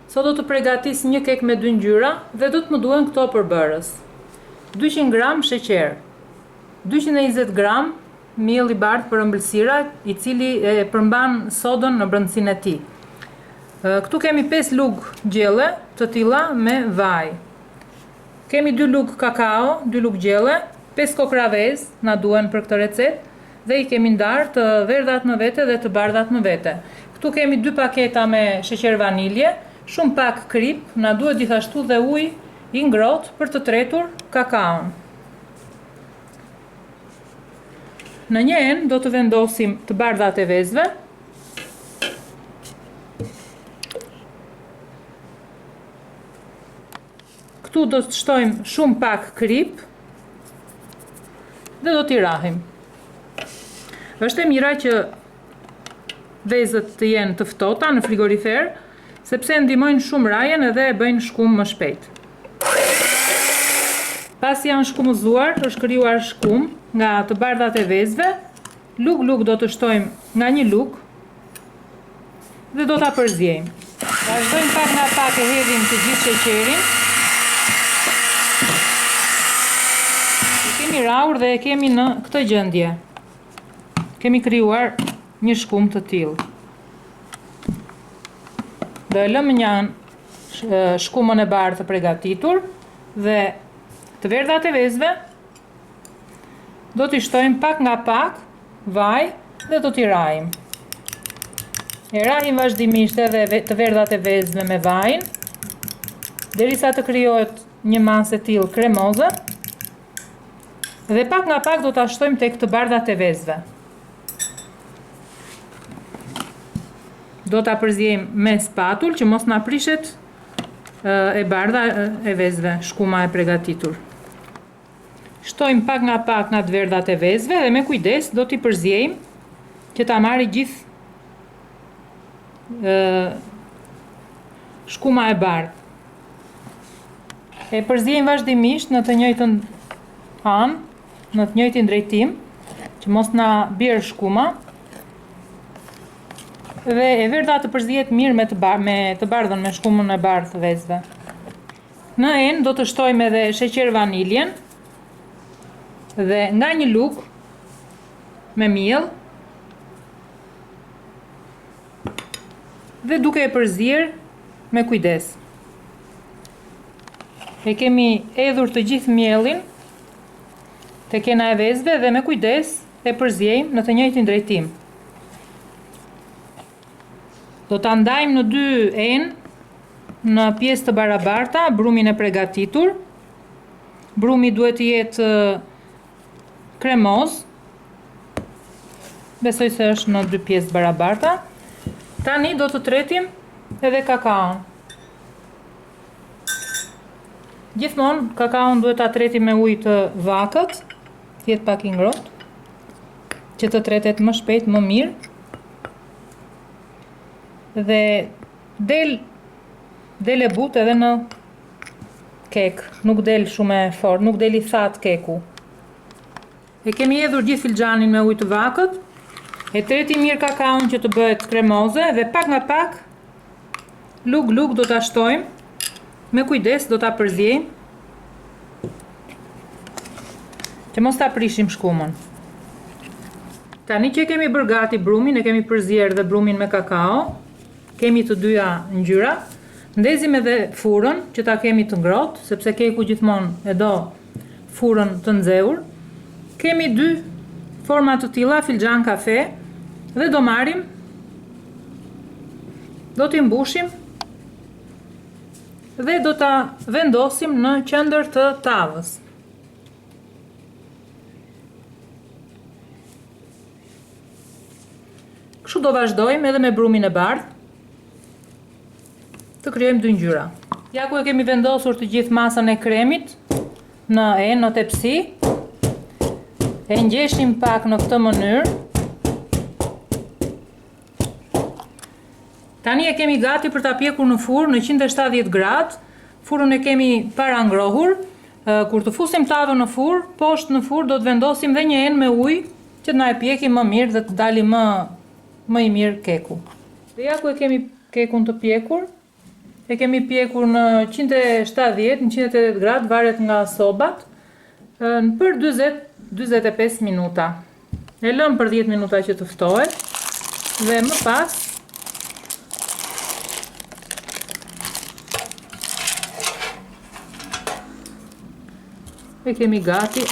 Sot do të përgatis një kek me 2 ngjyra dhe do të më duhen këto përbërës. 200 gram sheqer, 220 gram miell i bardhë për ëmbëlsira, i cili e përmban sodën në brendësinë e tij. Këtu kemi 5 lugë gjelle të tilla me vaj. Kemi 2 lugë kakao, 2 lugë gjelle, 5 kokra vezë na duhen për këtë recetë dhe i kemi ndarë të verdhat në vete dhe të bardhat në vete. Këtu kemi 2 paketa me sheqer vanilje, shumë pak krip, na duhet gjithashtu dhe ujë i ngrohtë për të tretur kakaon. Në një enë do të vendosim të bardhat e vezëve. Këtu do të shtojmë shumë pak krip dhe do t'i rahim. Është e mira që vezët të jenë të ftohta në frigorifer, sepse ndihmojnë shumë rajen edhe e bëjnë shkum më shpejt. Pasi janë shkumëzuar, është krijuar shkum nga të bardhat e vezëve, lug do të shtojmë nga një lug dhe do ta përziejmë. Vazhdojmë pak nga pak e hedhim të gjithë sheqerin. Kemi rahur dhe e kemi në këtë gjendje. Kemi krijuar një shkum të tillë. Do e lëmë një shkumën e bardhë të përgatitur dhe të verdhat e vezëve do t'i shtojmë pak nga pak vaj dhe do t'i rahim. E rahim vazhdimisht edhe të verdhat e vezëve me vajin derisa të krijohet një masë e tillë kremoze. Dhe pak nga pak do t'a shtojmë tek të bardhat e vezëve. Do t'a përziejmë me spatull që mos na prishet e bardha e vezëve, shkuma e përgatitur. Shtojmë pak nga të verdhat e vezëve dhe me kujdes do t'i përziejmë që ta marrë gjithë shkuma e bardhë. E përziejmë vazhdimisht në të njëjtën anë, në të njëjtin drejtim, që mos na bjerë shkuma. Dhe e verdha të përzihet mirë me të bardhën, me shkumën e bardhë të vezëve. Në enë do të shtojmë edhe sheqer vaniljen dhe nga një lugë me miell dhe duke e përzier me kujdes. E kemi edhur të gjithë miellin te kena e vezëve dhe me kujdes e përziejmë në të njëjtin drejtim. Do ta ndajmë në 2 enë në pjesë të barabarta brumin e përgatitur. Brumi duhet të jetë kremoz. Besoj se është në 2 pjesë barabarta. Tani do të tretim edhe kakaon. Gjithmonë kakaon duhet ta tretim me ujë të vakët, të jetë pak i ngrohtë, që të tretet më shpejt, më mirë. Dhe del e butë edhe në kek, nuk del shumë e fortë, nuk del i thatë keku. E kemi hedhur gjithë filxhanin me ujë të vakët, e tretim mirë kakaon që të bëhet kremoze dhe pak nga pak lug do ta shtojmë, me kujdes do ta përziejmë, që mos ta prishim shkumën. Tani që kemi bërë gati brumin, e kemi përzier dhe brumin me kakao, kemi të dyja ngjyra, ndezim edhe furrën që ta kemi të ngrohtë, sepse keku gjithmonë e do furrën të nxehur. Kemi 2 forma të tilla filxhan kafe dhe do marrim, do t'i mbushim dhe do ta vendosim në qendër të tavës. Kështu do vazhdojmë edhe me brumin e bardhë të krijojmë 2 ngjyra. Ja ku e kemi vendosur të gjithë masën e kremit në enë, në tepsi. E ngjeshim pak në këtë mënyrë. Tani e kemi gati për ta pjekur në furrë në 170 gradë. Furrën e kemi para ngrohur. Kur të fusim tavën në furrë, poshtë në furrë do të vendosim dhe një enë me ujë që të na e pjekim më mirë dhe të dali më i mirë keku. Dhe ja ku e kemi kekun të pjekur, E kemi pjekur në 170-180 gradë, varet nga sobat, për 20-25 minuta. E lëm për 10 minuta që të ftohet dhe më pas e kemi gati